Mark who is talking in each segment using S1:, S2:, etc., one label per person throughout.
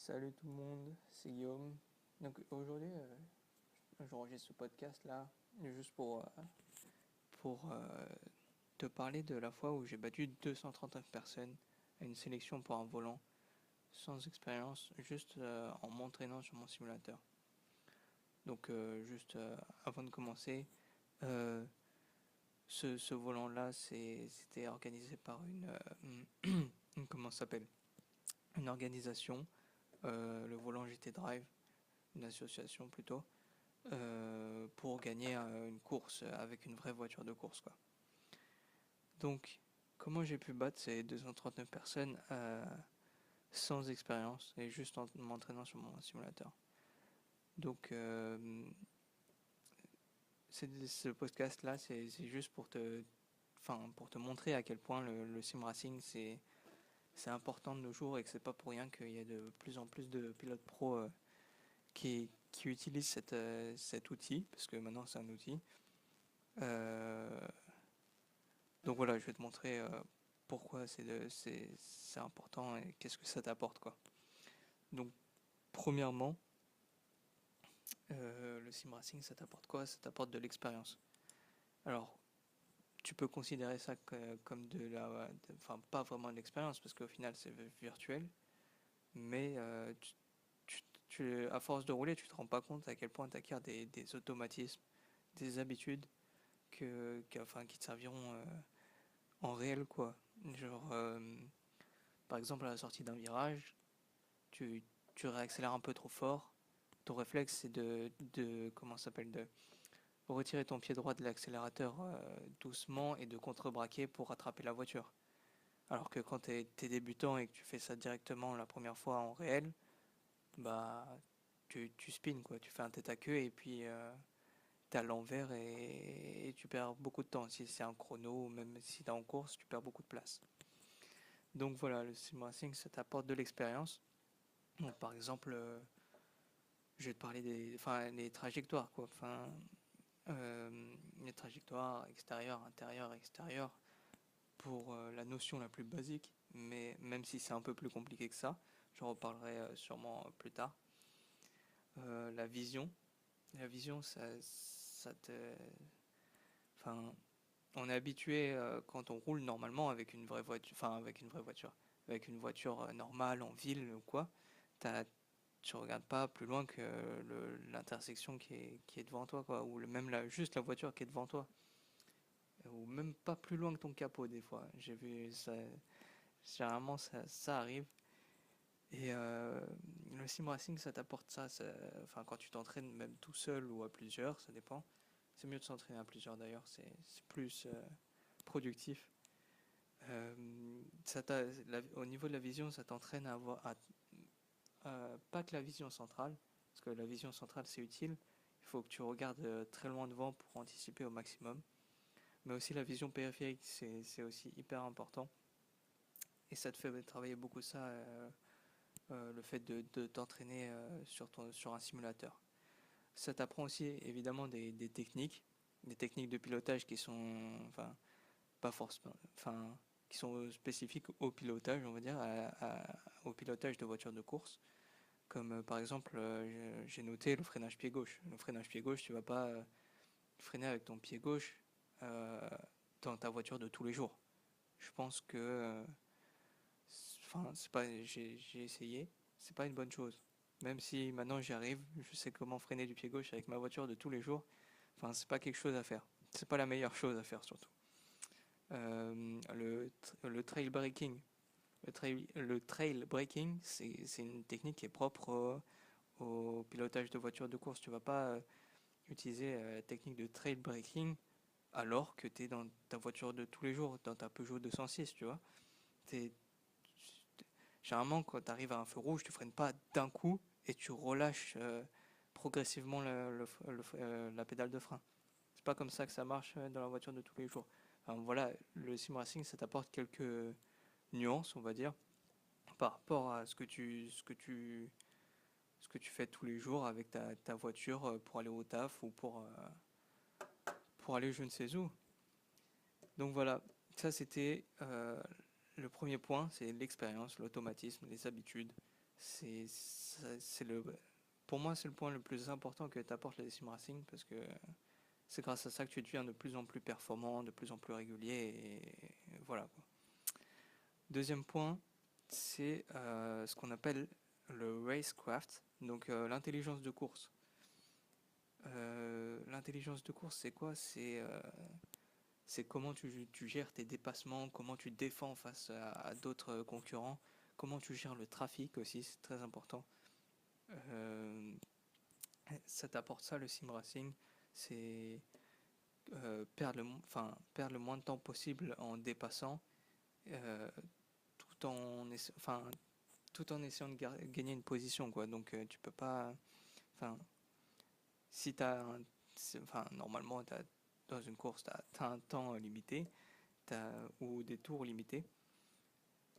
S1: Salut tout le monde, c'est Guillaume. Donc aujourd'hui, j'enregistre ce podcast là juste pour te parler de la fois où j'ai battu 239 personnes à une sélection pour un volant sans expérience, juste en m'entraînant sur mon simulateur. Donc juste avant de commencer, euh, ce volant là c'était organisé par comment ça s'appelle? Une organisation, le volant GT Drive, une association plutôt. Pour gagner une course avec une vraie voiture de course, quoi. Donc, comment j'ai pu battre ces 239 personnes sans expérience et juste en m'entraînant sur mon simulateur. Donc, ce podcast-là, c'est juste pour te montrer à quel point le sim racing c'est important de nos jours et que c'est pas pour rien qu'il y a de plus en plus de pilotes pro qui utilisent cet outil, parce que maintenant c'est un outil. Euh, Donc voilà, je vais te montrer pourquoi c'est important et qu'est-ce que ça t'apporte, quoi. Donc premièrement, le sim racing, ça t'apporte quoi? Ça t'apporte de l'expérience. Alors, tu peux considérer ça comme enfin pas vraiment de l'expérience parce qu'au final c'est virtuel, mais à force de rouler, tu te rends pas compte à quel point tu acquiers des automatismes, des habitudes enfin, qui te serviront en réel, quoi. Genre, par exemple, à la sortie d'un virage, tu, tu réaccélères un peu trop fort. Ton réflexe, c'est comment ça s'appelle, de retirer ton pied droit de l'accélérateur doucement et de contrebraquer pour rattraper la voiture. Alors que quand t'es débutant et que tu fais ça directement la première fois en réel, bah tu spins, quoi, tu fais un tête à queue et puis t'es à l'envers et tu perds beaucoup de temps. Si c'est un chrono ou même si t'es en course, tu perds beaucoup de place. Donc voilà, le sim racing, ça t'apporte de l'expérience. Donc par exemple, je vais te parler les trajectoires, quoi. Enfin, les trajectoires extérieures, intérieures, extérieures, pour la notion la plus basique, mais même si c'est un peu plus compliqué que ça, j'en reparlerai sûrement plus tard. La vision, ça te, enfin, on est habitué quand on roule normalement avec une vraie voiture, avec une voiture normale en ville ou quoi, tu regardes pas plus loin que l'intersection qui est devant toi, quoi, ou même juste la voiture qui est devant toi, ou même pas plus loin que ton capot des fois. J'ai vu ça, généralement ça arrive. Et le sim racing, ça t'apporte enfin quand tu t'entraînes même tout seul ou à plusieurs, ça dépend. C'est mieux de s'entraîner à plusieurs d'ailleurs, c'est plus productif. Au niveau de la vision, ça t'entraîne pas que la vision centrale, parce que la vision centrale c'est utile. Il faut que tu regardes très loin devant pour anticiper au maximum. Mais aussi la vision périphérique, c'est aussi hyper important. Et ça te fait travailler beaucoup ça, le fait de t'entraîner sur un simulateur. Ça t'apprend aussi évidemment des techniques de pilotage qui sont, enfin, pas forcément, enfin, qui sont spécifiques au pilotage, on va dire, au pilotage de voitures de course. Comme par exemple, j'ai noté le freinage pied gauche. Le freinage pied gauche, tu vas pas freiner avec ton pied gauche euh, dans ta voiture de tous les jours. Je pense que, enfin, c'est pas, j'ai essayé, c'est pas une bonne chose. Même si maintenant j'y arrive, je sais comment freiner du pied gauche avec ma voiture de tous les jours. Enfin, c'est pas quelque chose à faire. C'est pas la meilleure chose à faire surtout. Le trail braking. Le trail braking, c'est une technique qui est propre au pilotage de voitures de course. Tu vas pas utiliser la technique de trail braking alors que tu es dans ta voiture de tous les jours, dans ta Peugeot 206, tu vois. T'es, Généralement, quand tu arrives à un feu rouge, tu freines pas d'un coup et tu relâches progressivement la pédale de frein. C'est pas comme ça que ça marche dans la voiture de tous les jours. Enfin, voilà, le sim racing, ça t'apporte quelques nuances, on va dire, par rapport à ce que tu fais tous les jours avec ta voiture pour aller au taf ou pour aller je ne sais où. Donc voilà, ça c'était le premier point, c'est l'expérience, l'automatisme, les habitudes. C'est le, pour moi, c'est le point le plus important que t'apporte le sim racing parce que c'est grâce à ça que tu deviens de plus en plus performant, de plus en plus régulier et voilà quoi. Deuxième point, c'est ce qu'on appelle le racecraft, donc l'intelligence de course. L'intelligence de course, c'est quoi? C'est comment tu gères tes dépassements, comment tu te défends face à d'autres concurrents, comment tu gères le trafic aussi, c'est très important. Euh, Ça t'apporte ça le sim racing, c'est perdre le moins de temps possible en dépassant, euh, enfin, tout en essayant de gagner une position quoi. Donc tu peux pas, enfin, si t'as un, enfin normalement dans une course t'as un temps limité, ou des tours limités.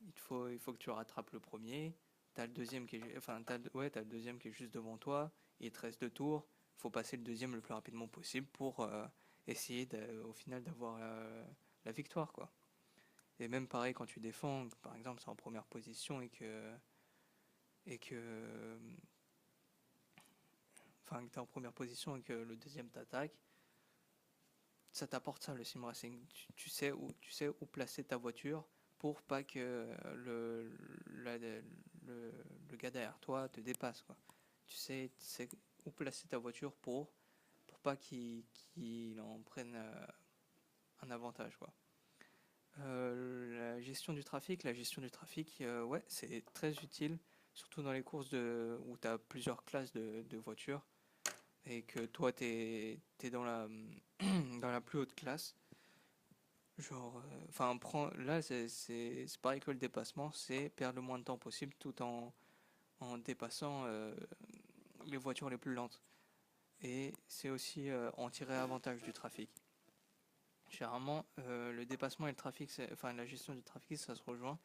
S1: Il faut que tu rattrapes le premier. T'as le deuxième qui est, enfin, t'as le deuxième qui est juste devant toi. Il te reste deux tours. Il faut passer le deuxième le plus rapidement possible pour essayer au final d'avoir la victoire, quoi. Et même pareil quand tu défends, par exemple, c'est en première position et que, enfin, que t'es en première position et que le deuxième t'attaque, ça t'apporte ça le sim racing. Tu sais où placer ta voiture pour pas que la- le gars derrière toi te dépasse quoi. Tu sais où placer ta voiture pour pas qu'il en prenne un avantage quoi. La gestion du trafic, ouais, c'est très utile, surtout dans les courses où tu as plusieurs classes de voitures et que toi t'es dans dans la plus haute classe. Genre, enfin, là, c'est pareil que le dépassement, c'est perdre le moins de temps possible tout en dépassant les voitures les plus lentes. Et c'est aussi en tirer avantage du trafic. Généralement, le dépassement et le trafic, enfin, la gestion du trafic, ça se rejoint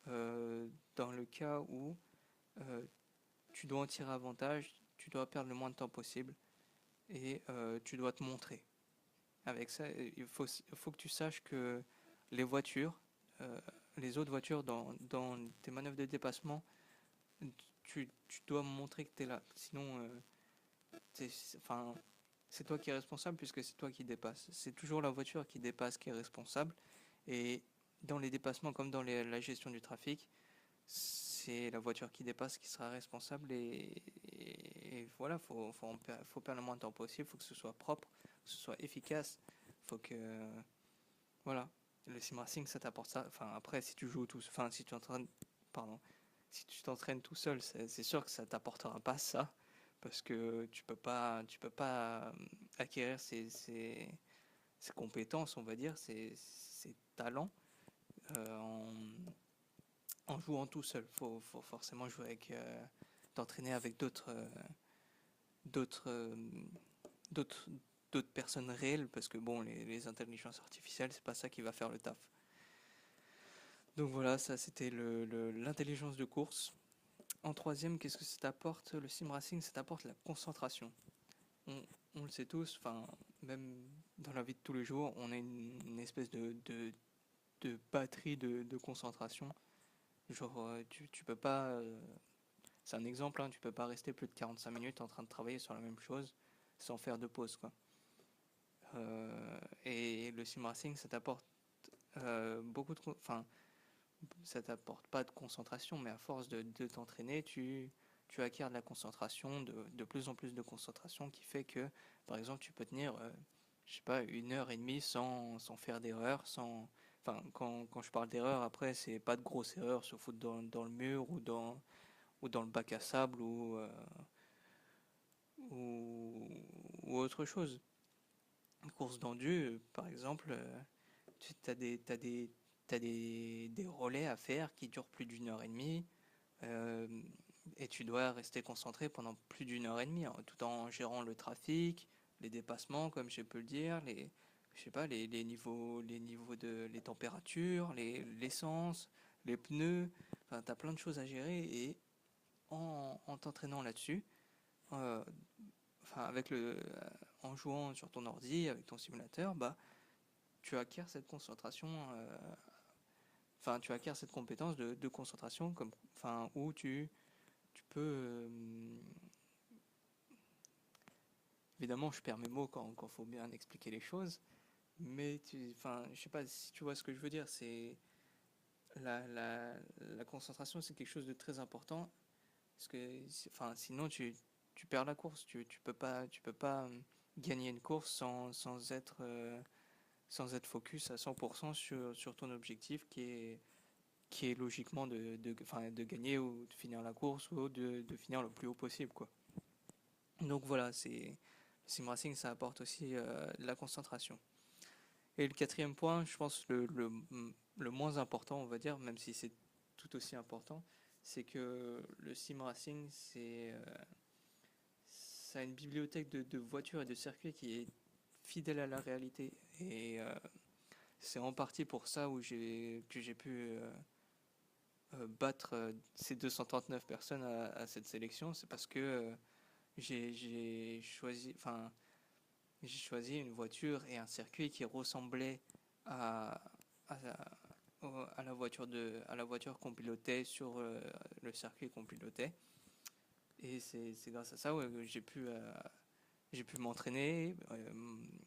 S1: dans le cas où euh, tu dois en tirer avantage, tu dois perdre le moins de temps possible et tu dois te montrer. Avec ça, il faut que tu saches que les voitures, euh, les autres voitures dans tes manœuvres de dépassement, tu dois montrer que tu es là. Sinon, enfin, c'est toi qui es responsable puisque c'est toi qui dépasse. C'est toujours la voiture qui dépasse qui est responsable. Et dans les dépassements comme dans la gestion du trafic, c'est la voiture qui dépasse qui sera responsable. Et voilà, faut perdre le moins de temps possible, faut que ce soit propre, que ce soit efficace, faut que voilà, le sim racing ça t'apporte ça. Enfin après si tu joues tout, enfin si tu entraînes, pardon, si tu t'entraînes tout seul, c'est sûr que ça t'apportera pas ça parce que tu peux pas acquérir ces compétences, on va dire, ces talents euh, en, en jouant tout seul. Faut forcément jouer avec, t'entraîner avec d'autres, d'autres, d'autres personnes réelles parce que bon, les intelligences artificielles, c'est pas ça qui va faire le taf. Donc voilà, ça c'était l'intelligence de course. En troisième, qu'est-ce que ça t'apporte? Le sim racing, ça t'apporte la concentration. On, on le sait tous, enfin, même dans la vie de tous les jours, on a une espèce de batterie de concentration. Genre, tu peux pas. C'est un exemple, hein, tu peux pas rester plus de 45 minutes en train de travailler sur la même chose sans faire de pause, quoi. Et le sim racing, ça t'apporte beaucoup de. Enfin, ça t'apporte pas de concentration, mais à force de t'entraîner, tu acquiers de la concentration, de plus en plus de concentration, qui fait que, par exemple, tu peux tenir, je sais pas, une heure et demie sans faire d'erreur, sans. Enfin, quand je parle d'erreur, après, c'est pas de grosses erreurs, se foutre dans le mur ou dans le bac à sable ou, ou autre chose. Une course d'endu, par exemple, tu as des relais à faire qui durent plus d'une heure et demie euh, et tu dois rester concentré pendant plus d'une heure et demie hein, tout en gérant le trafic, les dépassements, comme je peux le dire, je sais pas, les niveaux les températures, l'essence, les pneus. Enfin, tu as plein de choses à gérer et en t'entraînant là-dessus, euh, enfin, en jouant sur ton ordi, avec ton simulateur, bah, tu acquiers cette concentration, enfin, tu acquiers cette compétence de concentration, comme, enfin, où peu... évidemment, je perds mes mots quand faut bien expliquer les choses, mais enfin, je sais pas si tu vois ce que je veux dire, c'est... La concentration, c'est quelque chose de très important, parce que enfin, sinon, tu perds la course, tu peux pas gagner une course sans être focus à 100% sur ton objectif qui est logiquement enfin, de gagner ou de finir la course ou de finir le plus haut possible, quoi. Donc voilà, le sim racing, ça apporte aussi de la concentration. Et le quatrième point, je pense le moins important, on va dire, même si c'est tout aussi important, c'est que le sim racing, ça a une bibliothèque de voitures et de circuits qui est fidèle à la réalité. Et c'est en partie pour ça que j'ai pu battre ces 239 personnes à cette sélection. C'est parce que j'ai choisi, enfin, j'ai choisi une voiture et un circuit qui ressemblait à, à, à la voiture qu'on pilotait sur le circuit qu'on pilotait. Et c'est grâce à ça, ouais, que j'ai pu m'entraîner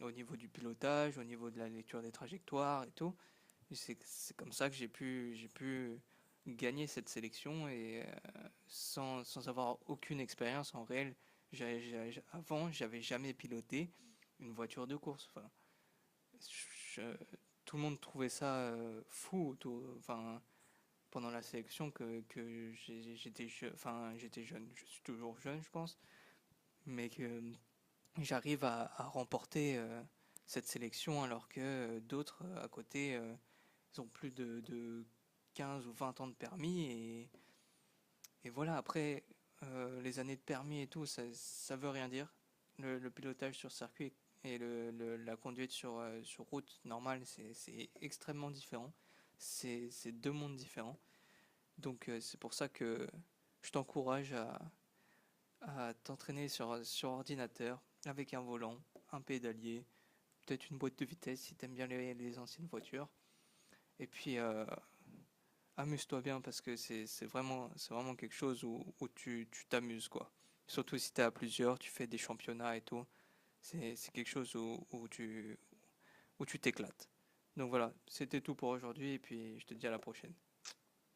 S1: au niveau du pilotage, au niveau de la lecture des trajectoires et tout. C'est comme ça que j'ai pu gagner cette sélection et sans avoir aucune expérience en réel. Avant, j'avais jamais piloté une voiture de course. Enfin, je- tout le monde trouvait ça fou. Enfin, pendant la sélection enfin, j'étais jeune. Je suis toujours jeune, je pense, mais que j'arrive à remporter cette sélection alors que d'autres à côté ils ont plus de 15 ou 20 ans de permis et voilà, après les années de permis et tout, ça veut rien dire. Le pilotage sur circuit et la conduite sur route normale, c'est extrêmement différent. C'est deux mondes différents. Donc c'est pour ça que je t'encourage à t'entraîner sur ordinateur avec un volant, un pédalier, peut-être une boîte de vitesse si t'aimes bien les anciennes voitures. Et puis amuse-toi bien parce que c'est vraiment quelque chose où tu t'amuses quoi. Surtout si t'es à plusieurs, tu fais des championnats et tout. C'est quelque chose où tu t'éclates. Donc voilà, c'était tout pour aujourd'hui et puis je te dis à la prochaine.